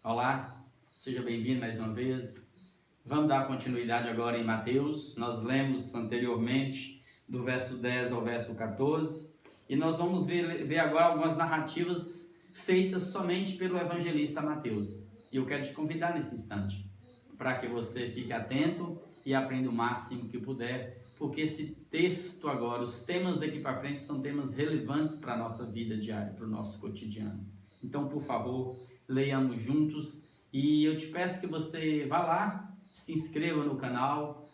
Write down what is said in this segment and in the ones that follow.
Olá, seja bem-vindo mais uma vez. Vamos dar continuidade agora em Mateus. Nós lemos anteriormente do verso 10 ao verso 14 e nós vamos ver agora algumas narrativas feitas somente pelo evangelista Mateus. E eu quero te convidar nesse instante para que você fique atento e aprenda o máximo que puder, porque esse texto agora, os temas daqui para frente são temas relevantes para a nossa vida diária, para o nosso cotidiano. Então, por favor, leiamos juntos e eu te peço que você vá lá, se inscreva no canal,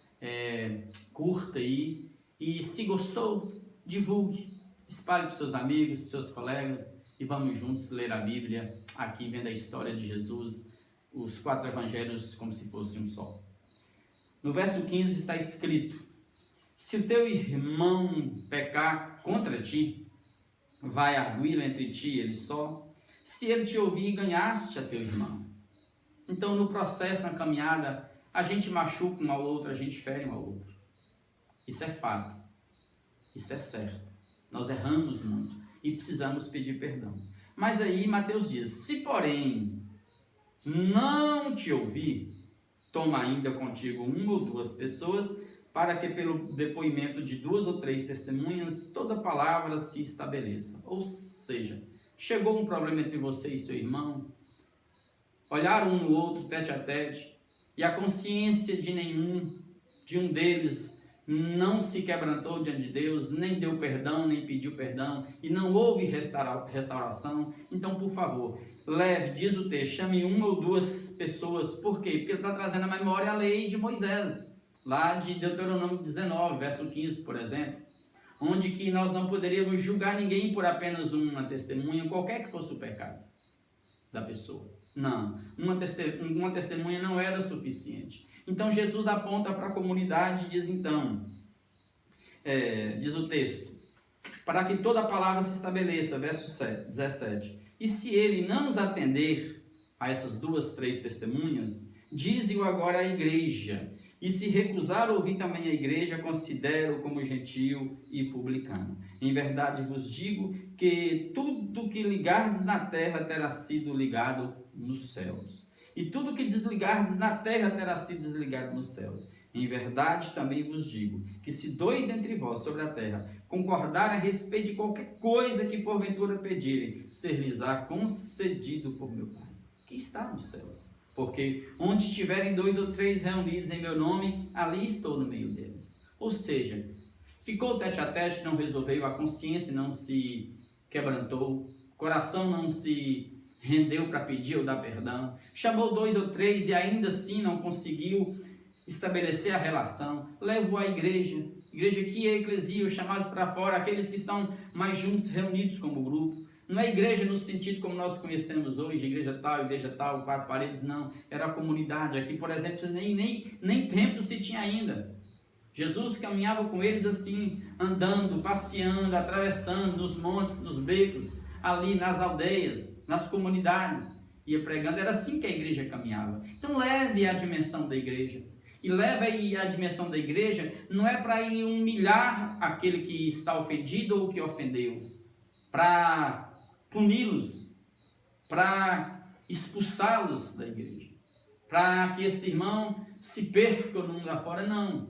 curta aí e se gostou, divulgue, espalhe para os seus amigos, para os seus colegas e vamos juntos ler a Bíblia aqui vendo a história de Jesus, os 4 evangelhos como se fosse um só. No verso 15 está escrito: se o teu irmão pecar contra ti, vai arguí-lo entre ti e ele só. Se ele te ouvir, ganhaste a teu irmão. Então, no processo, na caminhada, a gente machuca um ao outro, a gente fere um ao outro. Isso é fato. Isso é certo. Nós erramos muito e precisamos pedir perdão. Mas aí, Mateus diz: se porém não te ouvir, toma ainda contigo 1 ou 2 pessoas, para que pelo depoimento de 2 ou 3 testemunhas, toda palavra se estabeleça. Ou seja, chegou um problema entre você e seu irmão, olharam um no outro, tete a tete, e a consciência de um deles não se quebrantou diante de Deus, nem deu perdão, nem pediu perdão, e não houve restauração. Então, por favor, leve, diz o texto, chame 1 ou 2 pessoas. Por quê? Porque ele está trazendo à memória a lei de Moisés, lá de Deuteronômio 19, verso 15, por exemplo, onde que nós não poderíamos julgar ninguém por apenas uma testemunha, qualquer que fosse o pecado da pessoa. Não, uma testemunha não era suficiente. Então Jesus aponta para a comunidade e diz então, diz o texto, para que toda a palavra se estabeleça, verso 17, e se ele não nos atender a essas 2, 3 testemunhas, dize-o agora à igreja, e se recusar a ouvir também a igreja, considero como gentio e publicano. Em verdade vos digo que tudo que ligardes na terra terá sido ligado nos céus, e tudo que desligardes na terra terá sido desligado nos céus. Em verdade também vos digo que se 2 dentre vós sobre a terra concordarem a respeito de qualquer coisa que porventura pedirem, ser-lhes-á concedido por meu Pai, que está nos céus. Porque onde estiverem 2 ou 3 reunidos em meu nome, ali estou no meio deles. Ou seja, ficou tete a tete, não resolveu, a consciência não se quebrantou, o coração não se rendeu para pedir ou dar perdão, chamou 2 ou 3 e ainda assim não conseguiu estabelecer a relação, levou à igreja que é a eclesia, os chamados para fora, aqueles que estão mais juntos, reunidos como grupo. Não é igreja no sentido como nós conhecemos hoje, igreja tal, 4 paredes, não. Era a comunidade. Aqui, por exemplo, nem templo se tinha ainda. Jesus caminhava com eles assim, andando, passeando, atravessando nos montes, nos becos, ali nas aldeias, nas comunidades, ia pregando. Era assim que a igreja caminhava. Então leve a dimensão da igreja. E leve aí a dimensão da igreja, não é para ir humilhar aquele que está ofendido ou que ofendeu, para puni-los, para expulsá-los da igreja, para que esse irmão se perca no mundo afora, não.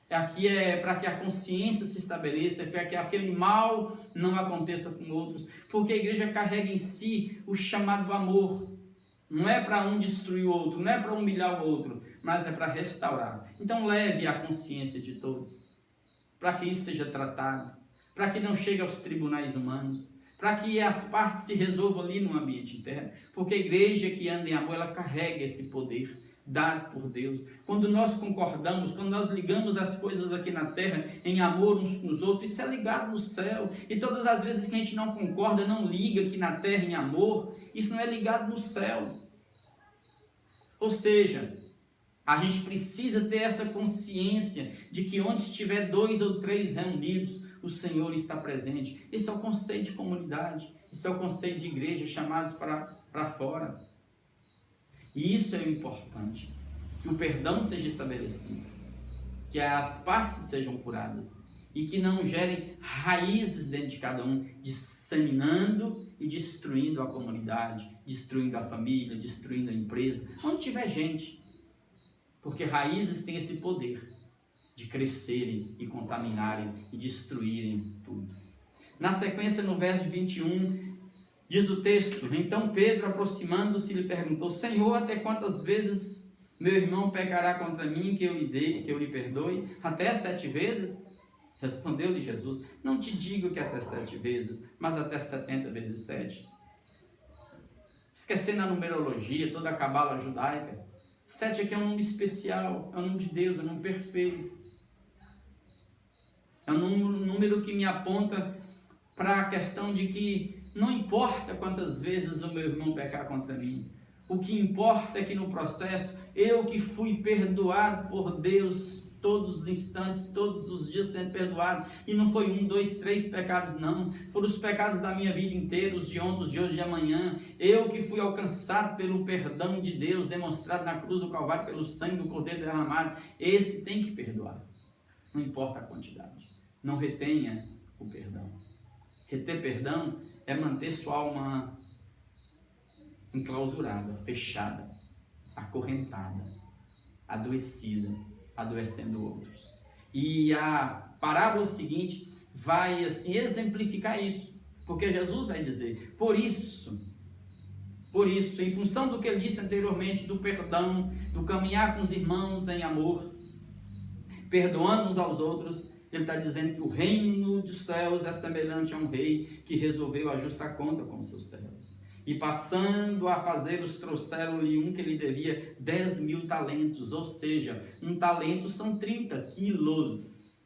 Aqui é para que a consciência se estabeleça, para que aquele mal não aconteça com outros, porque a igreja carrega em si o chamado amor. Não é para um destruir o outro, não é para humilhar o outro, mas é para restaurar. Então leve a consciência de todos, para que isso seja tratado, para que não chegue aos tribunais humanos, para que as partes se resolvam ali no ambiente interno, porque a igreja que anda em amor, ela carrega esse poder dado por Deus. Quando nós concordamos, quando nós ligamos as coisas aqui na terra em amor uns com os outros, isso é ligado no céu. E todas as vezes que a gente não concorda, não liga aqui na terra em amor, isso não é ligado nos céus. Ou seja, a gente precisa ter essa consciência de que onde estiver 2 ou 3 reunidos, o Senhor está presente. Esse é o conceito de comunidade, esse é o conceito de igreja, chamados para fora. E isso é o importante, que o perdão seja estabelecido, que as partes sejam curadas e que não gerem raízes dentro de cada um, disseminando e destruindo a comunidade, destruindo a família, destruindo a empresa, onde tiver gente. Porque raízes têm esse poder de crescerem e contaminarem e destruírem tudo. Na sequência, no verso 21, diz o texto: então Pedro, aproximando-se, lhe perguntou: Senhor, até quantas vezes meu irmão pecará contra mim que eu lhe perdoe? Até 7 vezes? Respondeu-lhe Jesus: não te digo que até 7 vezes, mas até 70 vezes 7. Esquecendo a numerologia, toda a cabala judaica, 7 aqui é um número especial, é um número de Deus, é um número perfeito. É um número que me aponta para a questão de que não importa quantas vezes o meu irmão pecar contra mim, o que importa é que no processo, eu que fui perdoado por Deus todos os instantes, todos os dias sendo perdoado, e não foi 1, 2, 3 pecados não, foram os pecados da minha vida inteira, os de ontem, os de hoje e de amanhã, eu que fui alcançado pelo perdão de Deus, demonstrado na cruz do Calvário pelo sangue do Cordeiro derramado, esse tem que perdoar, não importa a quantidade, não retenha o perdão. Reter perdão é manter sua alma enclausurada, fechada, acorrentada, adoecida, adoecendo outros. E a parábola seguinte vai assim exemplificar isso, porque Jesus vai dizer: por isso, em função do que ele disse anteriormente, do perdão, do caminhar com os irmãos em amor, perdoando uns aos outros, ele está dizendo que o reino dos céus é semelhante a um rei que resolveu ajustar conta com seus servos. E passando a fazê-los, trouxeram-lhe um que lhe devia 10.000 talentos, ou seja, um talento são 30 quilos.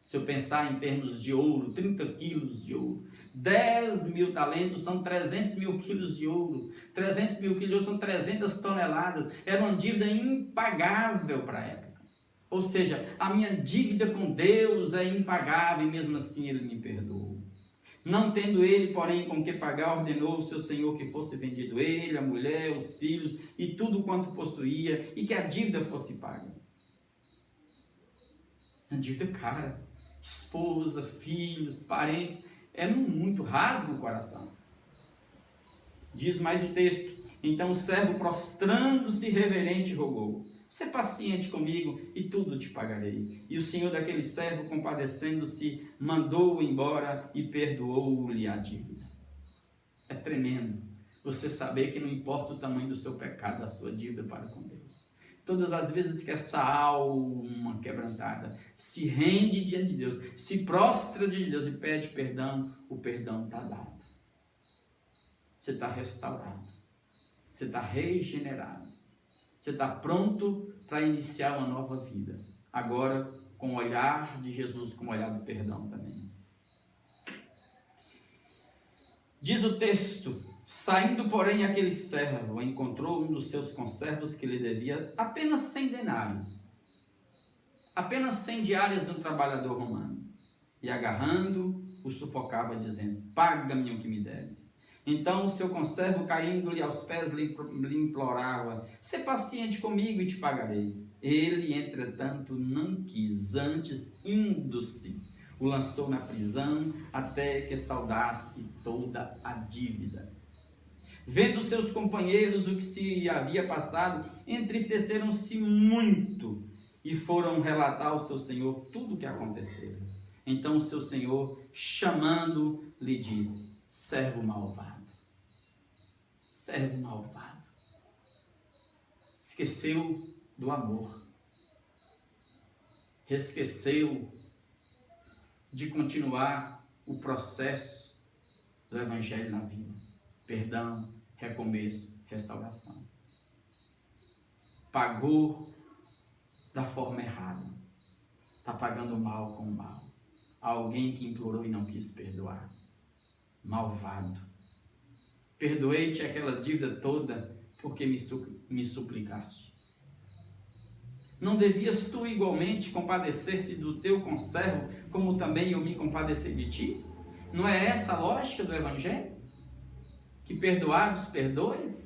Se eu pensar em termos de ouro, 30 quilos de ouro. 10.000 talentos são 300.000 quilos de ouro. 300.000 quilos são 300 toneladas. Era uma dívida impagável para a época. Ou seja, a minha dívida com Deus é impagável e mesmo assim ele me perdoou. Não tendo ele, porém, com que pagar, ordenou o seu senhor que fosse vendido ele, a mulher, os filhos e tudo quanto possuía, e que a dívida fosse paga. A dívida cara, esposa, filhos, parentes, é muito rasga o coração. Diz mais o texto: então o servo, prostrando-se reverente, rogou: sê paciente comigo e tudo te pagarei. E o senhor daquele servo, compadecendo-se, mandou-o embora e perdoou-lhe a dívida. É tremendo você saber que não importa o tamanho do seu pecado, da sua dívida para com Deus. Todas as vezes que essa alma quebrantada se rende diante de Deus, se prostra diante de Deus e pede perdão, o perdão está dado. Você está restaurado. Você está regenerado. Você está pronto para iniciar uma nova vida. Agora, com o olhar de Jesus, com o olhar do perdão também. Diz o texto: saindo, porém, aquele servo, encontrou um dos seus conservos que lhe devia apenas 100 denários. Apenas 100 diárias de um trabalhador romano. E agarrando, o sufocava, dizendo: paga-me o que me deves. Então o seu conservo, caindo-lhe aos pés, lhe implorava: sê paciente comigo e te pagarei. Ele, entretanto, não quis, antes, indo-se, o lançou na prisão até que saudasse toda a dívida. Vendo seus companheiros o que se havia passado, entristeceram-se muito e foram relatar ao seu senhor tudo o que acontecera. Então o seu senhor, chamando, lhe disse: servo malvado, servo malvado, esqueceu do amor, esqueceu de continuar o processo do evangelho na vida, perdão, recomeço, restauração, pagou da forma errada, está pagando mal com mal, alguém que implorou e não quis perdoar. Malvado, perdoei-te aquela dívida toda porque me suplicaste. Não devias tu igualmente compadecer-se do teu conservo, como também eu me compadeci de ti? Não é essa a lógica do evangelho? Que perdoados perdoem?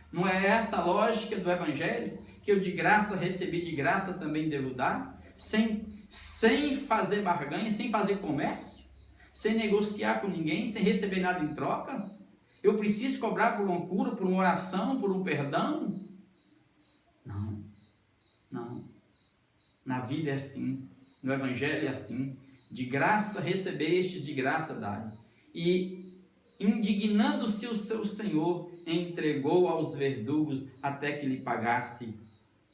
Não é essa a lógica do evangelho? Que eu de graça recebi, de graça também devo dar? sem fazer barganha, sem fazer comércio, sem negociar com ninguém, sem receber nada em troca? Eu preciso cobrar por uma cura, por uma oração, por um perdão? Não, não. Na vida é assim, no Evangelho é assim. De graça recebestes, de graça dai. E indignando-se o seu Senhor, entregou aos verdugos até que lhe pagasse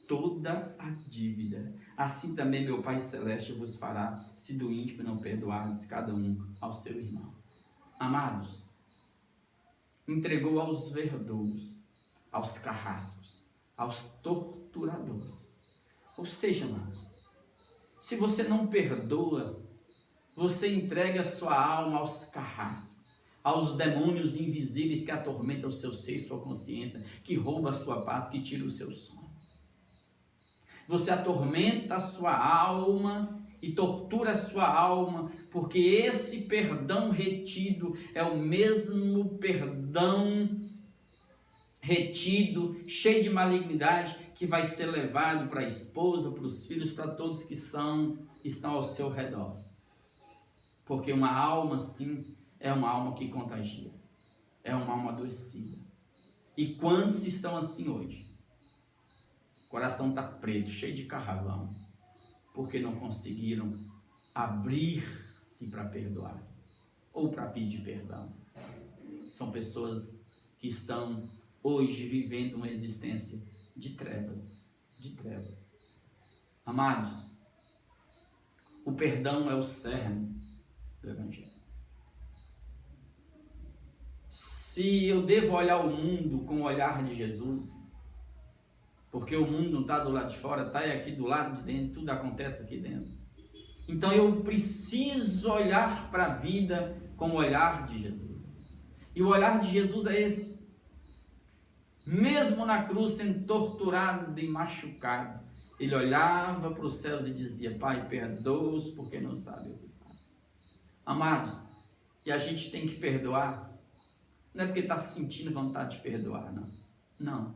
toda a dívida. Assim também meu Pai Celeste vos fará, se do íntimo não perdoardes cada um ao seu irmão. Amados, entregou aos verdugos, aos carrascos, aos torturadores. Ou seja, amados, se você não perdoa, você entrega a sua alma aos carrascos, aos demônios invisíveis que atormentam o seu ser, sua consciência, que roubam a sua paz, que tiram o seu sono. Você atormenta a sua alma e tortura a sua alma, porque esse perdão retido é o mesmo perdão retido, cheio de malignidade, que vai ser levado para a esposa, para os filhos, para todos que estão ao seu redor. Porque uma alma assim é uma alma que contagia, é uma alma adoecida. E quantos estão assim hoje? O coração está preto, cheio de carvão, porque não conseguiram abrir-se para perdoar ou para pedir perdão. São pessoas que estão hoje vivendo uma existência de trevas, de trevas. Amados, o perdão é o cerne do Evangelho. Se eu devo olhar o mundo com o olhar de Jesus, porque o mundo não está do lado de fora, está aqui do lado de dentro, tudo acontece aqui dentro. Então eu preciso olhar para a vida com o olhar de Jesus. E o olhar de Jesus é esse. Mesmo na cruz, sendo torturado e machucado, ele olhava para os céus e dizia: Pai, perdoa-os porque não sabem o que fazem. Amados, e a gente tem que perdoar, não é porque está sentindo vontade de perdoar, não. Não.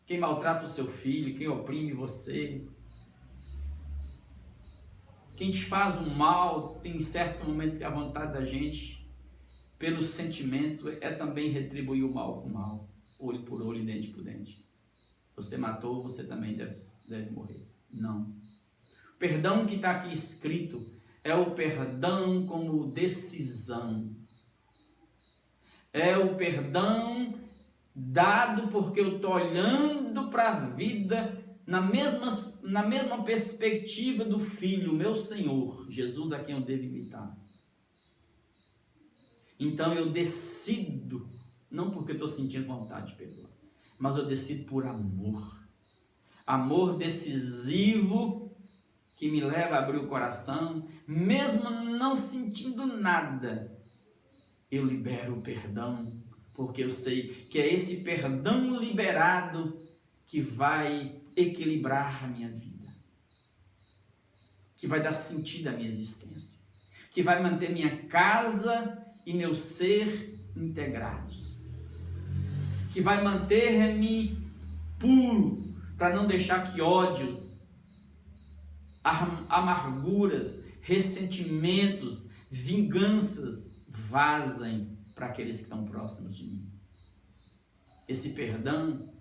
Quem maltrata o seu filho, quem oprime você, quem te faz o mal, tem certos momentos que a vontade da gente, pelo sentimento, é também retribuir o mal com o mal, olho por olho e dente por dente. Você matou, você também deve morrer. Não. O perdão que está aqui escrito é o perdão como decisão. É o perdão dado porque eu estou olhando para a vida na mesma perspectiva do Filho, meu Senhor, Jesus, a quem eu devo imitar. Então eu decido, não porque eu estou sentindo vontade de perdoar, mas eu decido por amor. Amor decisivo que me leva a abrir o coração, mesmo não sentindo nada, eu libero o perdão, porque eu sei que é esse perdão liberado que vai equilibrar a minha vida, que vai dar sentido à minha existência, que vai manter minha casa e meu ser integrados, que vai manter-me puro, para não deixar que ódios, amarguras, ressentimentos, vinganças vazem para aqueles que estão próximos de mim. Esse perdão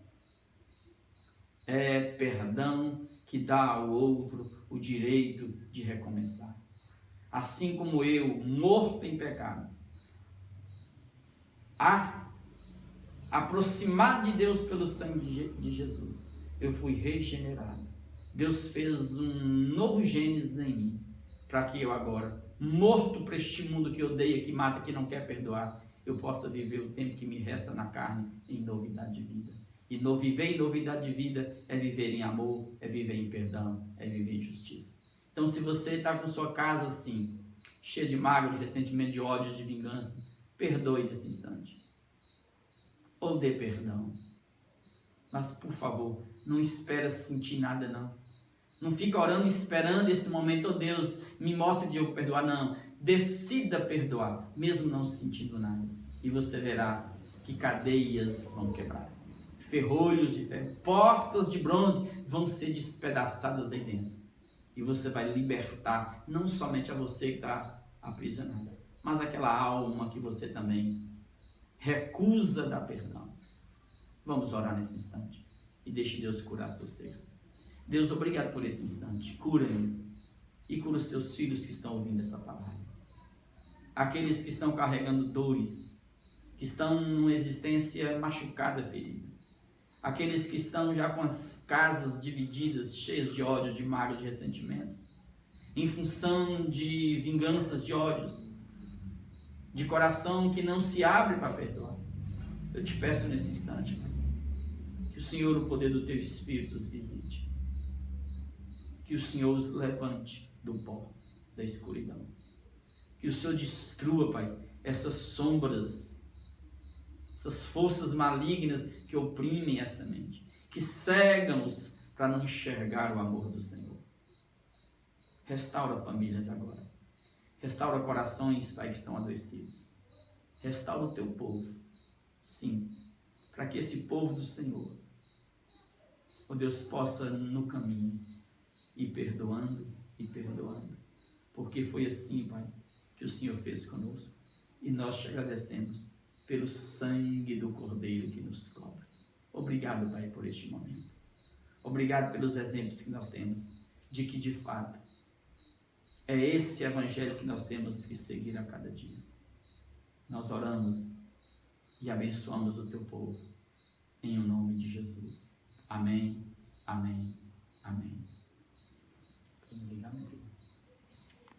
é perdão que dá ao outro o direito de recomeçar. Assim como eu, morto em pecado, aproximado de Deus pelo sangue de Jesus, eu fui regenerado. Deus fez um novo Gênesis em mim, para que eu agora, morto para este mundo que odeia, que mata, que não quer perdoar, eu possa viver o tempo que me resta na carne em novidade de vida. E viver em novidade de vida é viver em amor, é viver em perdão, é viver em justiça. Então, se você está com sua casa assim, cheia de mágoa, de ressentimento, de ódio, de vingança, perdoe nesse instante. Ou dê perdão. Mas, por favor, não espera sentir nada, não. Não fica orando, esperando esse momento, oh Deus, me mostra que eu vou perdoar. Não, decida perdoar, mesmo não sentindo nada. E você verá que cadeias vão quebrar. ferrolhos de ferro, portas de bronze vão ser despedaçadas aí dentro. E você vai libertar não somente a você que está aprisionada, mas aquela alma que você também recusa dar perdão. Vamos orar nesse instante e deixe Deus curar seu ser. Deus, obrigado por esse instante. Cura-me e cura os teus filhos que estão ouvindo esta palavra. Aqueles que estão carregando dores, que estão numa existência machucada, ferida. Aqueles que estão já com as casas divididas, cheias de ódio, de mágoa, de ressentimentos, em função de vinganças, de ódios, de coração que não se abre para perdoar. Eu te peço nesse instante, Pai, que o Senhor, o poder do teu Espírito, os visite. Que o Senhor os levante do pó, da escuridão. Que o Senhor destrua, Pai, essas sombras, essas forças malignas que oprimem essa mente, que cegam-os para não enxergar o amor do Senhor. Restaura famílias agora. Restaura corações, Pai, que estão adoecidos. Restaura o teu povo. Sim, para que esse povo do Senhor, ó Deus, possa no caminho ir perdoando e perdoando. Porque foi assim, Pai, que o Senhor fez conosco. E nós te agradecemos pelo sangue do Cordeiro que nos cobre. Obrigado, Pai, por este momento. Obrigado pelos exemplos que nós temos de que, de fato, é esse evangelho que nós temos que seguir a cada dia. Nós oramos e abençoamos o teu povo, em o nome de Jesus. Amém, amém, amém. Vamos ligar, meu filho.